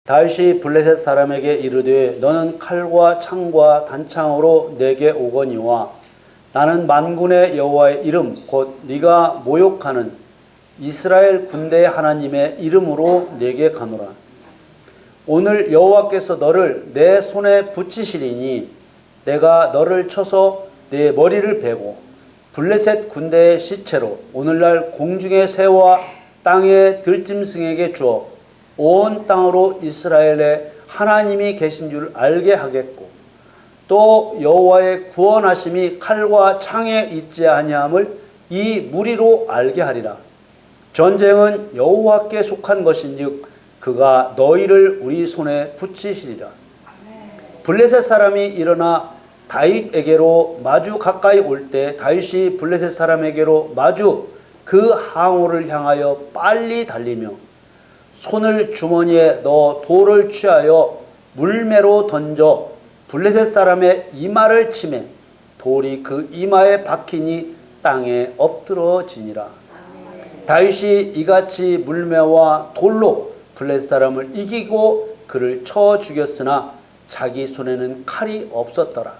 다윗이 블레셋 사람에게 이르되 너는 칼과 창과 단창으로 내게 오거니와 나는 만군의 여호와의 이름 곧 네가 모욕하는 이스라엘 군대의 하나님의 이름으로 내게 가노라. 오늘 여호와께서 너를 내 손에 붙이시리니 내가 너를 쳐서 내 머리를 베고 블레셋 군대의 시체로 오늘날 공중의 새와 땅의 들짐승에게 주어 온 땅으로 이스라엘에 하나님이 계신 줄 알게 하겠고 또 여호와의 구원하심이 칼과 창에 있지 아니함을 이 무리로 알게 하리라. 전쟁은 여호와께 속한 것인즉 그가 너희를 우리 손에 붙이시리라. 블레셋 사람이 일어나 다윗에게로 마주 가까이 올 때 다윗이 블레셋 사람에게로 마주 그 항우를 향하여 빨리 달리며 손을 주머니에 넣어 돌을 취하여 물매로 던져 블레셋 사람의 이마를 치매 돌이 그 이마에 박히니 땅에 엎드러지니라. 다윗이 이같이 물매와 돌로 블레셋 사람을 이기고 그를 쳐 죽였으나 자기 손에는 칼이 없었더라.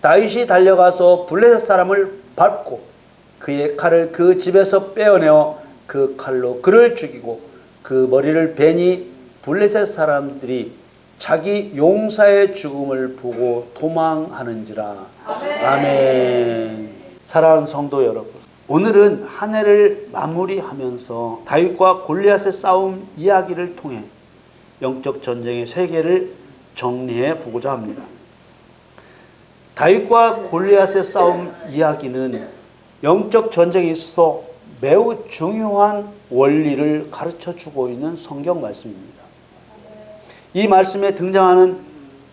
다윗이 달려가서 블레셋 사람을 밟고 그의 칼을 그 집에서 빼어내어 그 칼로 그를 죽이고 그 머리를 베니 블레셋 사람들이 자기 용사의 죽음을 보고 도망하는지라. 아멘. 사랑하는 성도 여러분, 오늘은 한 해를 마무리하면서 다윗과 골리앗의 싸움 이야기를 통해 영적 전쟁의 세계를 정리해 보고자 합니다. 다윗과 골리앗의 싸움 이야기는 영적 전쟁에 있어서 매우 중요한 원리를 가르쳐 주고 있는 성경 말씀입니다. 이 말씀에 등장하는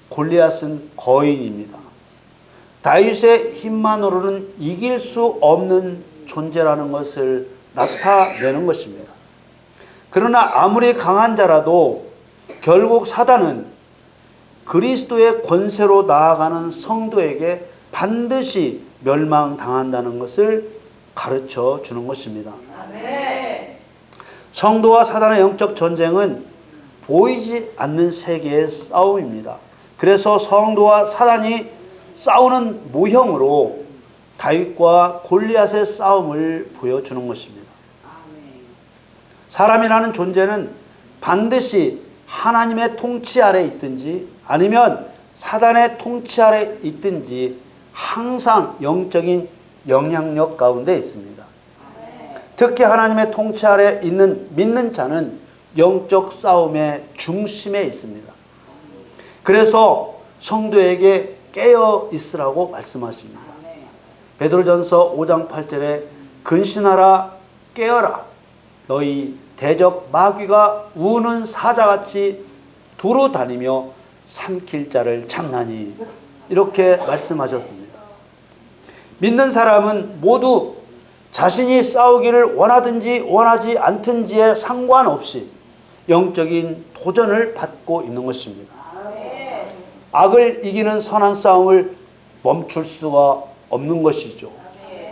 골리앗은 거인입니다. 다윗의 힘만으로는 이길 수 없는 존재라는 것을 나타내는 것입니다. 그러나 아무리 강한 자라도 결국 사단은 그리스도의 권세로 나아가는 성도에게 반드시 멸망당한다는 것을 가르쳐 주는 것입니다. 성도와 사단의 영적 전쟁은 보이지 않는 세계의 싸움입니다. 그래서 성도와 사단이 싸우는 모형으로 다윗과 골리앗의 싸움을 보여주는 것입니다. 사람이라는 존재는 반드시 하나님의 통치 아래 있든지 아니면 사단의 통치 아래 있든지 항상 영적인 영향력 가운데 있습니다. 특히 하나님의 통치 아래 있는 믿는 자는 영적 싸움의 중심에 있습니다. 그래서 성도에게 깨어 있으라고 말씀하십니다. 베드로전서 5장 8절에 근신하라 깨어라 너희 대적 마귀가 우는 사자같이 두루 다니며 삼킬 자를 찾나니 이렇게 말씀하셨습니다. 믿는 사람은 모두 자신이 싸우기를 원하든지 원하지 않든지에 상관없이 영적인 도전을 받고 있는 것입니다. 악을 이기는 선한 싸움을 멈출 수가 없는 것이죠.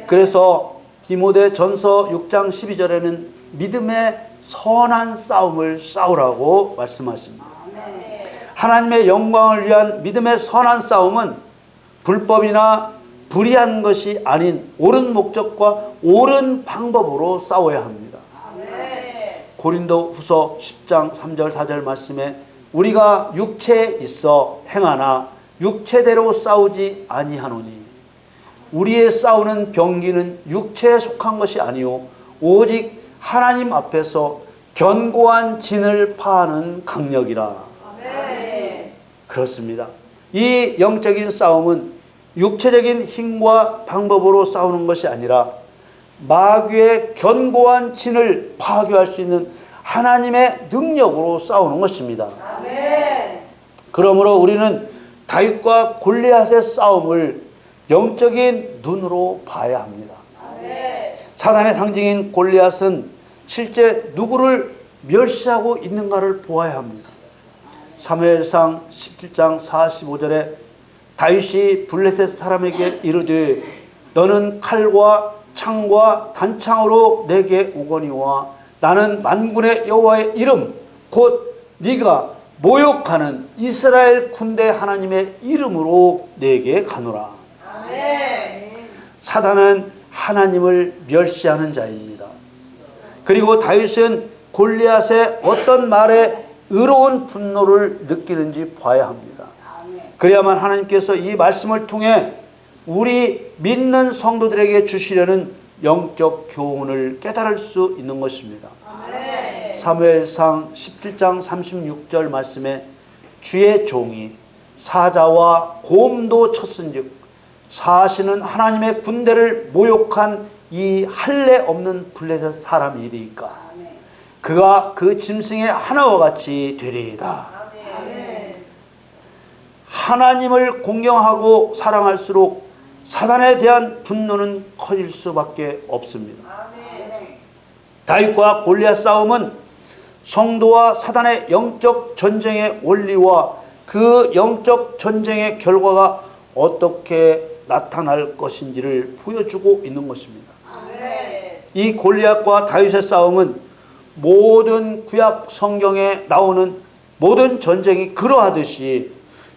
그래서 디모데전서 6장 12절에는 믿음의 선한 싸움을 싸우라고 말씀하십니다. 하나님의 영광을 위한 믿음의 선한 싸움은 불법이나 불의한 것이 아닌 옳은 목적과 옳은 방법으로 싸워야 합니다. 고린도후서 10장 3절 4절 말씀에 우리가 육체에 있어 행하나 육체대로 싸우지 아니하노니 우리의 싸우는 병기는 육체에 속한 것이 아니요 오직 하나님 앞에서 견고한 진을 파하는 강력이라. 그렇습니다. 이 영적인 싸움은 육체적인 힘과 방법으로 싸우는 것이 아니라 마귀의 견고한 진을 파괴할 수 있는 하나님의 능력으로 싸우는 것입니다. 그러므로 우리는 다윗과 골리앗의 싸움을 영적인 눈으로 봐야 합니다. 사단의 상징인 골리앗은 실제 누구를 멸시하고 있는가를 보아야 합니다. 사무엘상 17장 45절에 다윗이 블레셋 사람에게 이르되 너는 칼과 창과 단창으로 내게 오거니와 나는 만군의 여호와의 이름 곧 네가 모욕하는 이스라엘 군대 하나님의 이름으로 내게 가노라. 사단은 하나님을 멸시하는 자입니다. 그리고 다윗은 골리앗의 어떤 말에 의로운 분노를 느끼는지 봐야 합니다. 그래야만 하나님께서 이 말씀을 통해 우리 믿는 성도들에게 주시려는 영적 교훈을 깨달을 수 있는 것입니다. 사무엘상 17장 36절 말씀에 주의 종이 사자와 곰도 쳤은즉 사시는 하나님의 군대를 모욕한 이 할례 없는 블레셋 사람이리까 그가 그 짐승의 하나와 같이 되리이다. 하나님을 공경하고 사랑할수록 사단에 대한 분노는 커질 수밖에 없습니다. 다윗과 골리앗 싸움은 성도와 사단의 영적 전쟁의 원리와 그 영적 전쟁의 결과가 어떻게 나타날 것인지를 보여주고 있는 것입니다. 이 골리앗과 다윗의 싸움은 모든 구약 성경에 나오는 모든 전쟁이 그러하듯이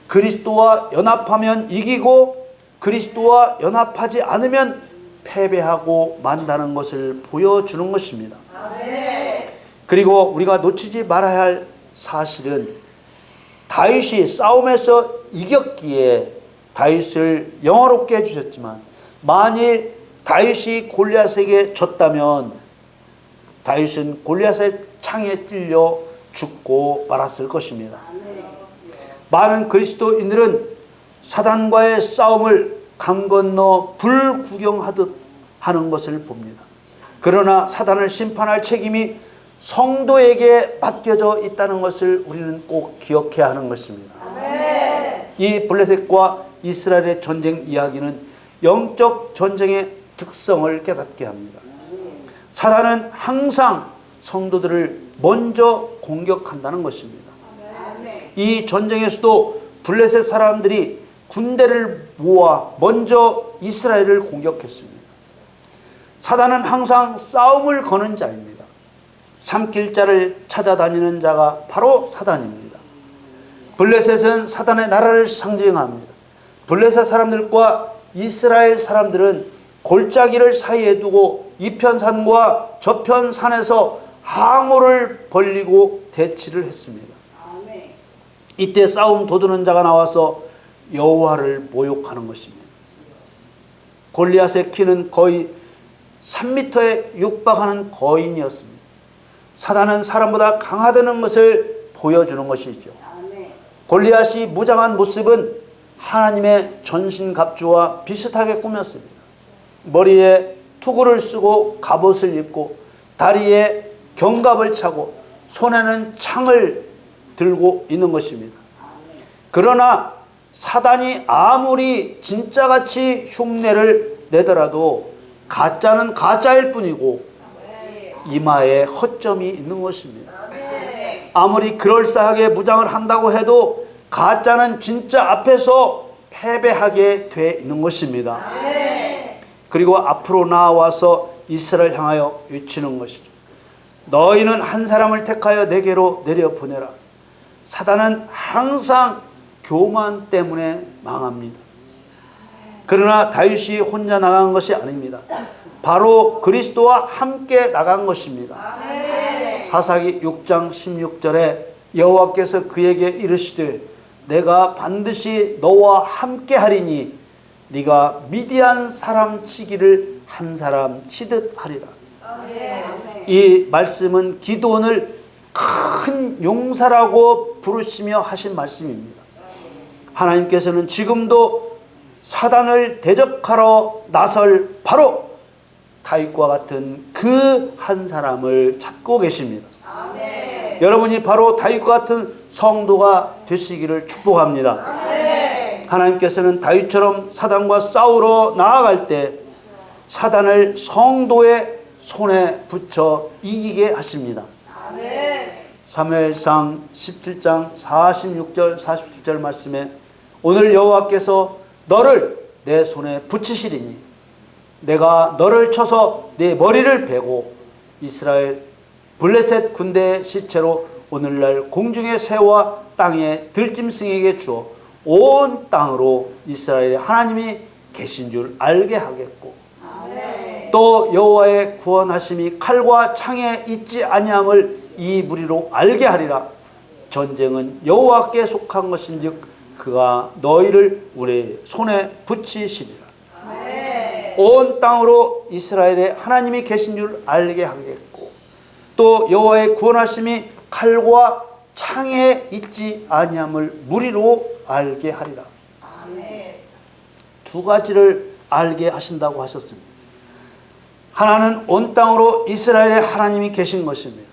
그리스도와 연합하면 이기고 그리스도와 연합하지 않으면 패배하고 만다는 것을 보여주는 것입니다. 그리고 우리가 놓치지 말아야 할 사실은 다윗이 싸움에서 이겼기에 다윗을 영화롭게 해주셨지만 만일 다윗이 골리앗에게 졌다면 다윗은 골리앗의 창에 찔려 죽고 말았을 것입니다. 많은 그리스도인들은 사단과의 싸움을 강 건너 불 구경하듯 하는 것을 봅니다. 그러나 사단을 심판할 책임이 성도에게 맡겨져 있다는 것을 우리는 꼭 기억해야 하는 것입니다. 이 블레셋과 이스라엘의 전쟁 이야기는 영적 전쟁의 특성을 깨닫게 합니다. 사단은 항상 성도들을 먼저 공격한다는 것입니다. 이 전쟁에서도 블레셋 사람들이 군대를 모아 먼저 이스라엘을 공격했습니다. 사단은 항상 싸움을 거는 자입니다. 삼킬 자를 찾아다니는 자가 바로 사단입니다. 블레셋은 사단의 나라를 상징합니다. 블레셋 사람들과 이스라엘 사람들은 골짜기를 사이에 두고 이편산과 저편산에서 항우를 벌리고 대치를 했습니다. 이때 싸움 도두는 자가 나와서 여호와를 모욕하는 것입니다. 골리앗의 키는 거의 3m에 육박하는 거인이었습니다. 사단은 사람보다 강하다는 것을 보여주는 것이죠. 골리앗이 무장한 모습은 하나님의 전신갑주와 비슷하게 꾸몄습니다. 머리에 투구를 쓰고 갑옷을 입고 다리에 견갑을 차고 손에는 창을 들고 있는 것입니다. 그러나 사단이 아무리 진짜같이 흉내를 내더라도 가짜는 가짜일 뿐이고 이마에 허점이 있는 것입니다. 아무리 그럴싸하게 무장을 한다고 해도 가짜는 진짜 앞에서 패배하게 돼 있는 것입니다. 그리고 앞으로 나와서 이스라엘 향하여 외치는 것이죠. 너희는 한 사람을 택하여 내게로 내려보내라. 사단은 항상 교만 때문에 망합니다. 그러나 다윗이 혼자 나간 것이 아닙니다. 바로 그리스도와 함께 나간 것입니다. 사사기 6장 16절에 여호와께서 그에게 이르시되 내가 반드시 너와 함께 하리니 네가 미디안 사람 치기를 한 사람 치듯 하리라. 이 말씀은 기드온을 큰 용사라고 부르시며 하신 말씀입니다. 하나님께서는 지금도 사단을 대적하러 나설 바로 다윗과 같은 그 한 사람을 찾고 계십니다. 여러분이 바로 다윗과 같은 성도가 되시기를 축복합니다. 하나님께서는 다윗처럼 사단과 싸우러 나아갈 때 사단을 성도의 손에 붙여 이기게 하십니다. 사무엘상 17장 46절 47절 말씀에 오늘 여호와께서 너를 내 손에 붙이시리니 내가 너를 쳐서 네 머리를 베고 이스라엘 블레셋 군대의 시체로 오늘날 공중의 새와 땅의 들짐승에게 주어 온 땅으로 이스라엘의 하나님이 계신 줄 알게 하겠고, 또 여호와의 구원하심이 칼과 창에 있지 아니함을 이 무리로 알게 하리라. 전쟁은 여호와께 속한 것인즉 그가 너희를 우리의 손에 붙이시리라. 온 땅으로 이스라엘의 하나님이 계신 줄 알게 하겠고, 또 여호와의 구원하심이 칼과 창에 있지 아니함을 무리로 알게 하리라. 두 가지를 알게 하신다고 하셨습니다. 하나는 온 땅으로 이스라엘의 하나님이 계신 것입니다.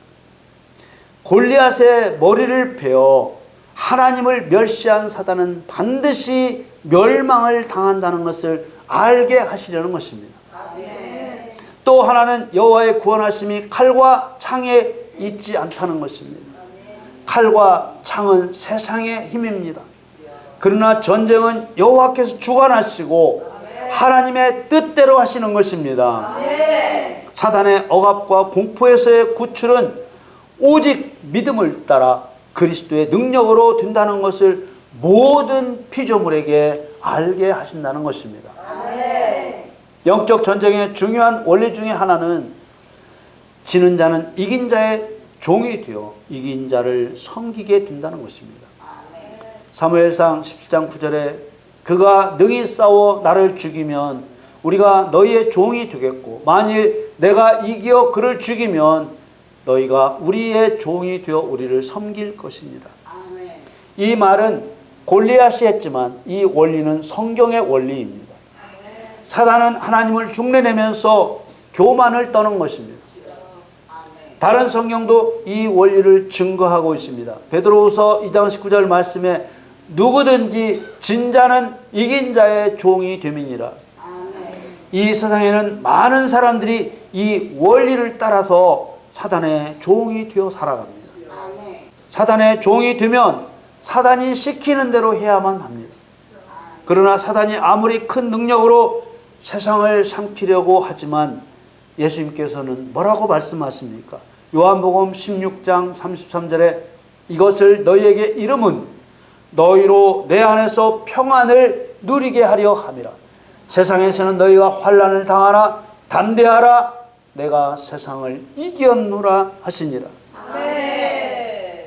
골리앗의 머리를 베어 하나님을 멸시한 사단은 반드시 멸망을 당한다는 것을 알게 하시려는 것입니다. 또 하나는 여호와의 구원하심이 칼과 창에 있지 않다는 것입니다. 칼과 창은 세상의 힘입니다. 그러나 전쟁은 여호와께서 주관하시고 하나님의 뜻대로 하시는 것입니다. 사단의 억압과 공포에서의 구출은 오직 믿음을 따라 그리스도의 능력으로 된다는 것을 모든 피조물에게 알게 하신다는 것입니다. 영적 전쟁의 중요한 원리 중에 하나는 지는 자는 이긴 자의 종이 되어 이긴 자를 섬기게 된다는 것입니다. 사무엘상 17장 9절에 그가 능히 싸워 나를 죽이면 우리가 너희의 종이 되겠고, 만일 내가 이겨 그를 죽이면 너희가 우리의 종이 되어 우리를 섬길 것이니라. 이 말은 골리앗이 했지만 이 원리는 성경의 원리입니다. 사단은 하나님을 흉내내면서 교만을 떠는 것입니다. 다른 성경도 이 원리를 증거하고 있습니다. 베드로후서 2장 19절 말씀에 누구든지 진 자는 이긴 자의 종이 됨이니라. 이 세상에는 많은 사람들이 이 원리를 따라서 사단의 종이 되어 살아갑니다. 사단의 종이 되면 사단이 시키는 대로 해야만 합니다. 그러나 사단이 아무리 큰 능력으로 세상을 삼키려고 하지만 예수님께서는 뭐라고 말씀하십니까? 요한복음 16장 33절에 이것을 너희에게 이름은 너희로 내 안에서 평안을 누리게 하려 함이라. 세상에서는 너희가 환난을 당하나 담대하라. 내가 세상을 이겼노라 하시니라. 아멘.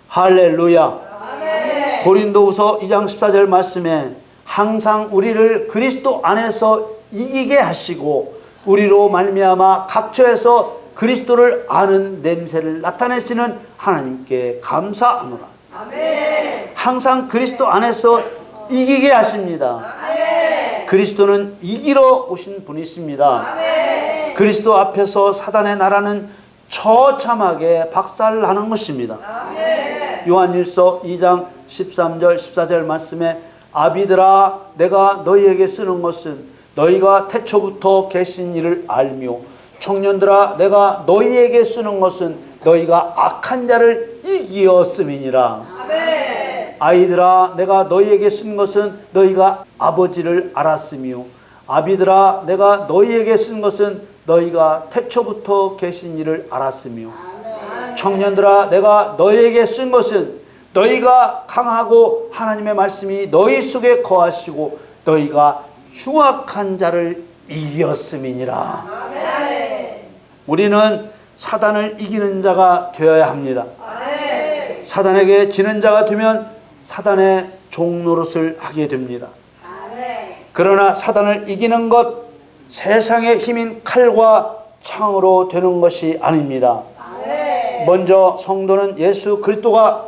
할렐루야. 아멘. 고린도후서 2장 14절 말씀에 항상 우리를 그리스도 안에서 이기게 하시고 우리로 말미암아 각처에서 그리스도를 아는 냄새를 나타내시는 하나님께 감사하노라. 아멘. 항상 그리스도 안에서 이기게 하십니다. 아멘. 그리스도는 이기러 오신 분이십니다. 아멘. 그리스도 앞에서 사단의 나라는 처참하게 박살나는 것입니다. 아멘. 요한일서 2장 13절 14절 말씀에 아비들아 내가 너희에게 쓰는 것은 너희가 태초부터 계신 일을 알며 청년들아 내가 너희에게 쓰는 것은 너희가 악한 자를 이기었음이니라. 아멘. 아이들아 내가 너희에게 쓴 것은 너희가 아버지를 알았으며 아비들아 내가 너희에게 쓴 것은 너희가 태초부터 계신 일을 알았으며 아멘. 청년들아 내가 너희에게 쓴 것은 너희가 강하고 하나님의 말씀이 너희 속에 거하시고 너희가 흉악한 자를 이겼음이니라. 아멘. 우리는 사단을 이기는 자가 되어야 합니다. 아멘. 사단에게 지는 자가 되면 사단의 종노릇을 하게 됩니다. 아멘. 그러나 사단을 이기는 것 세상의 힘인 칼과 창으로 되는 것이 아닙니다. 아멘. 먼저 성도는 예수 그리스도가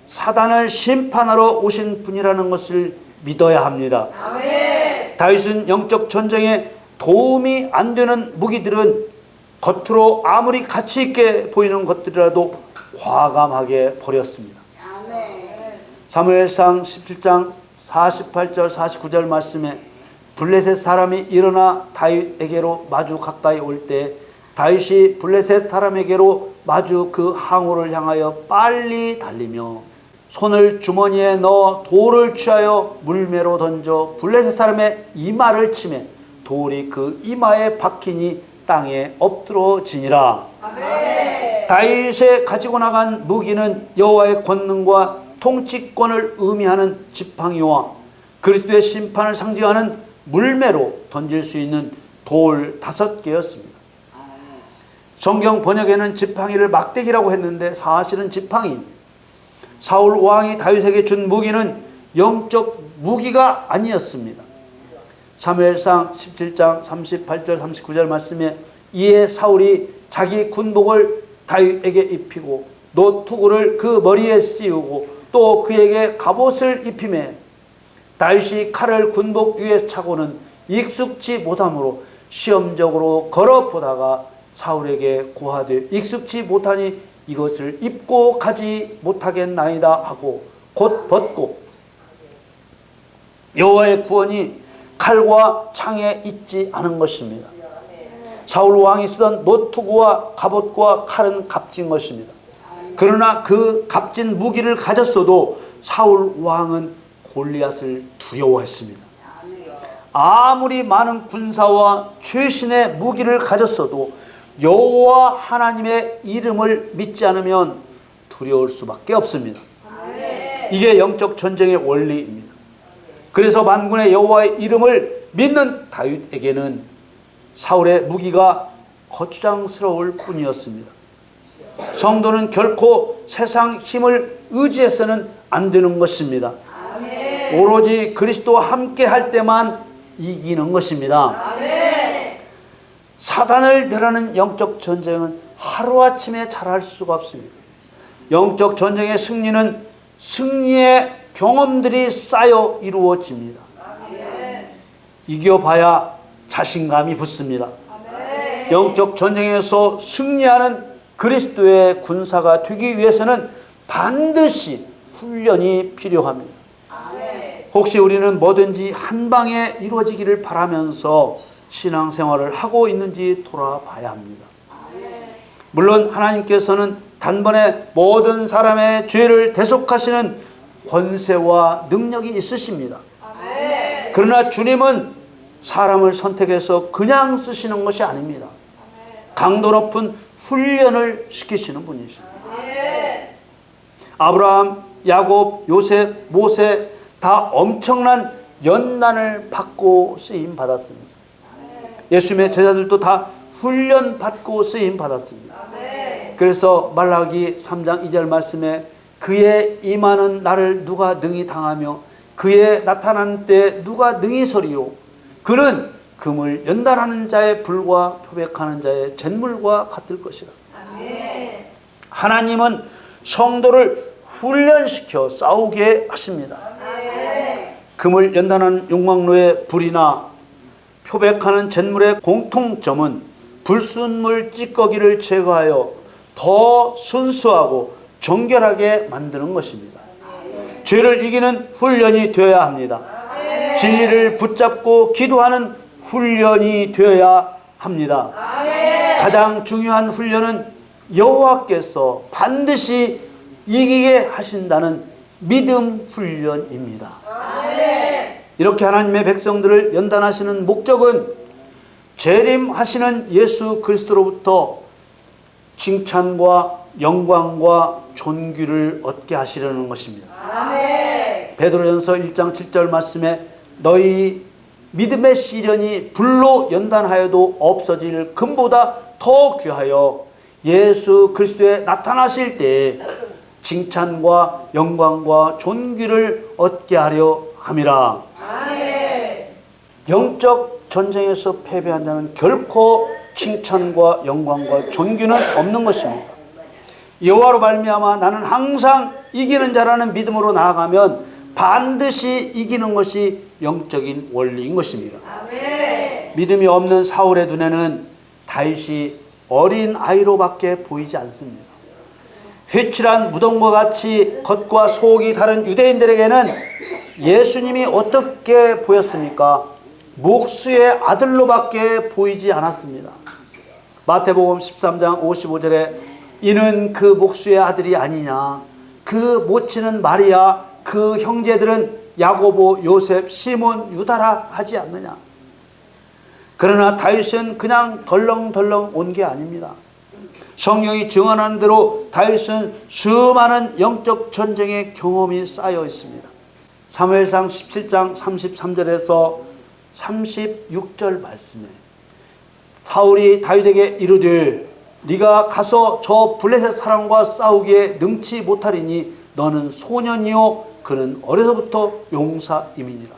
사단을 심판하러 오신 분이라는 것을 믿어야 합니다. 아멘. 다윗은 영적 전쟁에 도움이 안 되는 무기들은 겉으로 아무리 가치 있게 보이는 것들이라도 과감하게 버렸습니다. 아멘. 사무엘상 17장 48절 49절 말씀에 블레셋 사람이 일어나 다윗에게로 마주 가까이 올 때 다윗이 블레셋 사람에게로 마주 그 항우를 향하여 빨리 달리며 손을 주머니에 넣어 돌을 취하여 물매로 던져 블레셋 사람의 이마를 치매 돌이 그 이마에 박히니 땅에 엎드러지니라. 아멘. 다윗이 가지고 나간 무기는 여호와의 권능과 통치권을 의미하는 지팡이와 그리스도의 심판을 상징하는 물매로 던질 수 있는 돌 5개였습니다. 성경 번역에는 지팡이를 막대기라고 했는데 사실은 지팡이입니다. 사울 왕이 다윗에게 준 무기는 영적 무기가 아니었습니다. 사무엘상 17장 38절 39절 말씀에 이에 사울이 자기 군복을 다윗에게 입히고 노투구를 그 머리에 씌우고 또 그에게 갑옷을 입히매 다윗이 칼을 군복 위에 차고는 익숙치 못함으로 시험적으로 걸어보다가 사울에게 고하되 익숙치 못하니 이것을 입고 가지 못하겠나이다 하고 곧 벗고 여호와의 구원이 칼과 창에 있지 않은 것입니다. 사울 왕이 쓰던 노투구와 갑옷과 칼은 값진 것입니다. 그러나 그 값진 무기를 가졌어도 사울 왕은 골리앗을 두려워했습니다. 아무리 많은 군사와 최신의 무기를 가졌어도 여호와 하나님의 이름을 믿지 않으면 두려울 수밖에 없습니다. 이게 영적 전쟁의 원리입니다. 그래서 만군의 여호와의 이름을 믿는 다윗에게는 사울의 무기가 거추장스러울 뿐이었습니다. 성도는 결코 세상 힘을 의지해서는 안 되는 것입니다. 오로지 그리스도와 함께 할 때만 이기는 것입니다. 사단을 멸하는 영적 전쟁은 하루아침에 잘할 수가 없습니다. 영적 전쟁의 승리는 승리의 경험들이 쌓여 이루어집니다. 이겨봐야 자신감이 붙습니다. 영적 전쟁에서 승리하는 그리스도의 군사가 되기 위해서는 반드시 훈련이 필요합니다. 혹시 우리는 뭐든지 한 방에 이루어지기를 바라면서 신앙생활을 하고 있는지 돌아봐야 합니다. 물론 하나님께서는 단번에 모든 사람의 죄를 대속하시는 권세와 능력이 있으십니다. 그러나 주님은 사람을 선택해서 그냥 쓰시는 것이 아닙니다. 강도 높은 훈련을 시키시는 분이십니다. 아브라함, 야곱, 요셉, 모세 다 엄청난 연단을 받고 쓰임 받았습니다. 예수님의 제자들도 다 훈련 받고 쓰임 받았습니다. 그래서 말라기 3장 2절 말씀에 그의 임하는 날을 누가 능히 당하며 그의 나타나는 때 누가 능히 서리요 그는 금을 연단하는 자의 불과 표백하는 자의 잿물과 같을 것이라. 하나님은 성도를 훈련시켜 싸우게 하십니다. 금을 연단하는 용광로의 불이나 표백하는 잿물의 공통점은 불순물 찌꺼기를 제거하여 더 순수하고 정결하게 만드는 것입니다. 죄를 이기는 훈련이 되어야 합니다. 진리를 붙잡고 기도하는 훈련이 되어야 합니다. 가장 중요한 훈련은 여호와께서 반드시 이기게 하신다는 믿음 훈련입니다. 이렇게 하나님의 백성들을 연단하시는 목적은 재림하시는 예수 그리스도로부터 칭찬과 영광과 존귀를 얻게 하시려는 것입니다. 베드로전서 1장 7절 말씀에 너희 믿음의 시련이 불로 연단하여도 없어질 금보다 더 귀하여 예수 그리스도에 나타나실 때에 칭찬과 영광과 존귀를 얻게 하려 함이라. 영적 전쟁에서 패배한 자는 결코 칭찬과 영광과 존귀는 없는 것입니다. 여호와로 말미암아 나는 항상 이기는 자라는 믿음으로 나아가면 반드시 이기는 것이 영적인 원리인 것입니다. 믿음이 없는 사울의 눈에는 다윗이 어린 아이로밖에 보이지 않습니다. 회칠한 무덤과 같이 겉과 속이 다른 유대인들에게는 예수님이 어떻게 보였습니까? 목수의 아들로밖에 보이지 않았습니다. 마태복음 13장 55절에 이는 그 목수의 아들이 아니냐, 그 모친은 마리아, 그 형제들은 야고보, 요셉, 시몬, 유다라 하지 않느냐. 그러나 다윗은 그냥 덜렁덜렁 온 게 아닙니다. 성경이 증언하는 대로 다윗은 수많은 영적 전쟁의 경험이 쌓여 있습니다. 사무엘상 17장 33절에서 36절 말씀에 사울이 다윗에게 이르되 네가 가서 저 블레셋 사람과 싸우기에 능치 못하리니 너는 소년이요 그는 어려서부터 용사임이니라.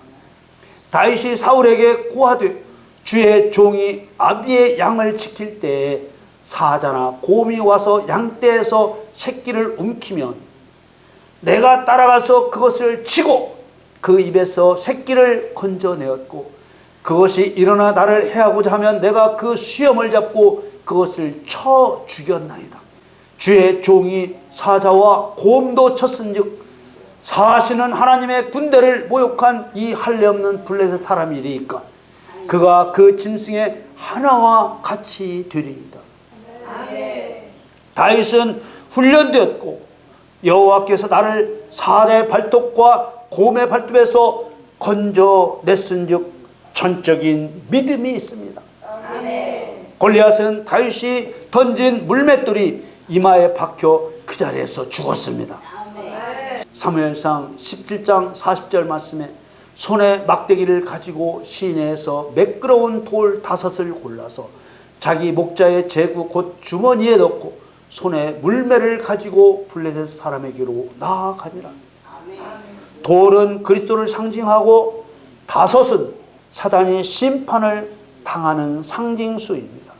다윗이 사울에게 고하되 주의 종이 아비의 양을 지킬 때에 사자나 곰이 와서 양떼에서 새끼를 움키면 내가 따라가서 그것을 치고 그 입에서 새끼를 건져내었고 그것이 일어나 나를 해하고자 하면 내가 그 수염을 잡고 그것을 쳐 죽였나이다. 주의 종이 사자와 곰도 쳤은즉 사시는 하나님의 군대를 모욕한 이 할례 없는 블레셋 사람이리이까 그가 그 짐승의 하나와 같이 되리이다. 다윗은 훈련되었고 여호와께서 나를 사자의 발톱과 곰의 발톱에서 건져냈은즉 전적인 믿음이 있습니다. 골리앗은 다윗이 던진 물맷돌이 이마에 박혀 그 자리에서 죽었습니다. 사무엘상 17장 40절 말씀에 손에 막대기를 가지고 시내에서 매끄러운 돌 5을 골라서 자기 목자의 제구 곧 주머니에 넣고 손에 물매를 가지고 블레셋 사람에게로 나아가니라. 돌은 그리스도를 상징하고 5은 사단이 심판을 당하는 상징수입니다.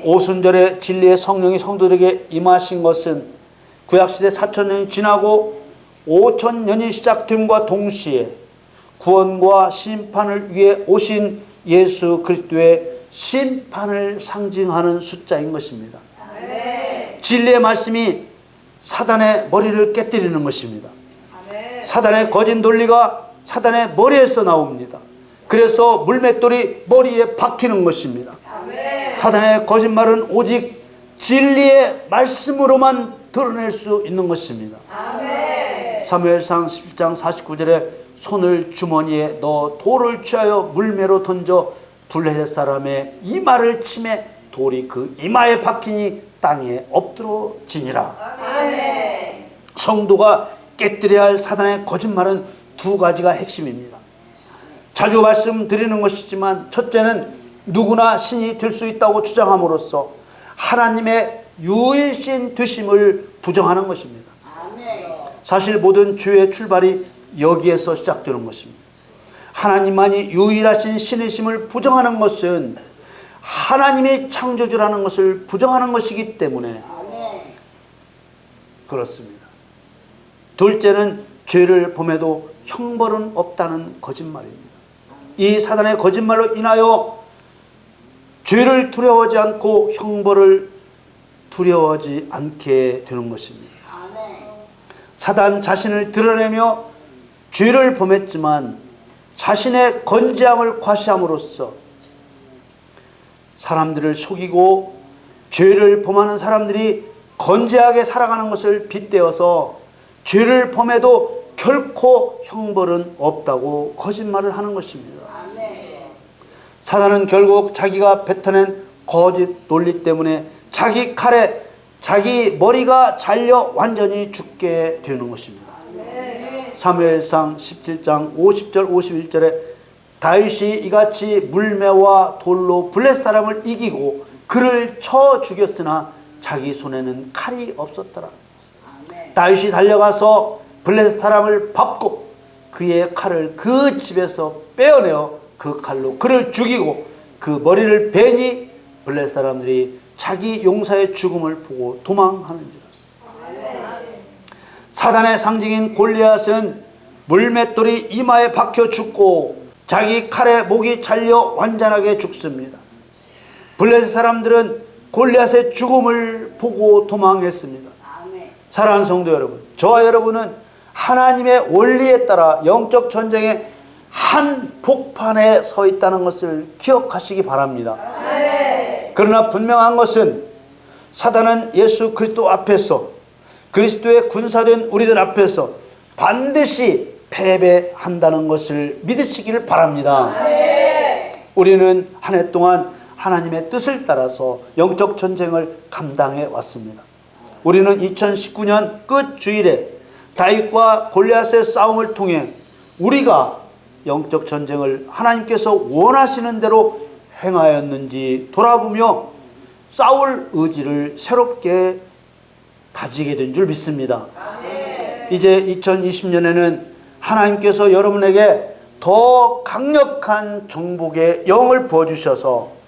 오순절에 진리의 성령이 성도들에게 임하신 것은 구약시대 4000년이 지나고 5000년이 시작됨과 동시에 구원과 심판을 위해 오신 예수 그리스도의 심판을 상징하는 숫자인 것입니다. 진리의 말씀이 사단의 머리를 깨뜨리는 것입니다. 사단의 거짓 논리가 사단의 머리에서 나옵니다. 그래서 물맷돌이 머리에 박히는 것입니다. 사단의 거짓말은 오직 진리의 말씀으로만 드러낼 수 있는 것입니다. 사무엘상 11장 49절에 손을 주머니에 넣어 돌을 취하여 물매로 던져 블레셋 사람의 이마를 치매 돌이 그 이마에 박히니 땅에 엎드러지니라. 성도가 깨뜨려야 할 사단의 거짓말은 2가지가 핵심입니다. 자주 말씀드리는 것이지만 첫째는 누구나 신이 될 수 있다고 주장함으로써 하나님의 유일신 되심을 부정하는 것입니다. 사실 모든 죄의 출발이 여기에서 시작되는 것입니다. 하나님만이 유일하신 신이심을 부정하는 것은 하나님이 창조주라는 것을 부정하는 것이기 때문에 그렇습니다. 둘째는 죄를 범해도 형벌은 없다는 거짓말입니다. 이 사단의 거짓말로 인하여 죄를 두려워하지 않고 형벌을 두려워하지 않게 되는 것입니다. 사단 자신을 드러내며 죄를 범했지만 자신의 건재함을 과시함으로써 사람들을 속이고 죄를 범하는 사람들이 건재하게 살아가는 것을 빗대어서 죄를 범해도 결코 형벌은 없다고 거짓말을 하는 것입니다. 사단은 결국 자기가 뱉어낸 거짓 논리 때문에 자기 칼에 자기 머리가 잘려 완전히 죽게 되는 것입니다. 사무엘상 17장 50절 51절에 다윗이 이같이 물매와 돌로 블레셋 사람을 이기고 그를 쳐 죽였으나 자기 손에는 칼이 없었더라. 다윗이 달려가서 블레셋 사람을 밟고 그의 칼을 그 집에서 빼어내어 그 칼로 그를 죽이고 그 머리를 베니 블레셋 사람들이 자기 용사의 죽음을 보고 도망하는지라. 사단의 상징인 골리앗은 물맷돌이 이마에 박혀 죽고 자기 칼에 목이 잘려 완전하게 죽습니다. 블레셋 사람들은 골리앗의 죽음을 보고 도망했습니다. 사랑하는 성도 여러분, 저와 여러분은 하나님의 원리에 따라 영적 전쟁의 한 복판에 서 있다는 것을 기억하시기 바랍니다. 그러나 분명한 것은 사단은 예수 그리스도 앞에서 그리스도의 군사된 우리들 앞에서 반드시 패배한다는 것을 믿으시기를 바랍니다. 우리는 한 해 동안 하나님의 뜻을 따라서 영적 전쟁을 감당해 왔습니다. 우리는 2019년 끝 주일에 다윗과 골리앗의 싸움을 통해 우리가 영적 전쟁을 하나님께서 원하시는 대로 행하였는지 돌아보며 싸울 의지를 새롭게 다지게 된 줄 믿습니다. 이제 2020년에는 하나님께서 여러분에게 더 강력한 정복의 영을 부어주셔서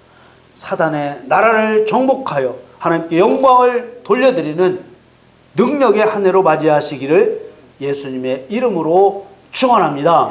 사단의 나라를 정복하여 하나님께 영광을 돌려드리는 능력의 한 해로 맞이하시기를 예수님의 이름으로 축원합니다.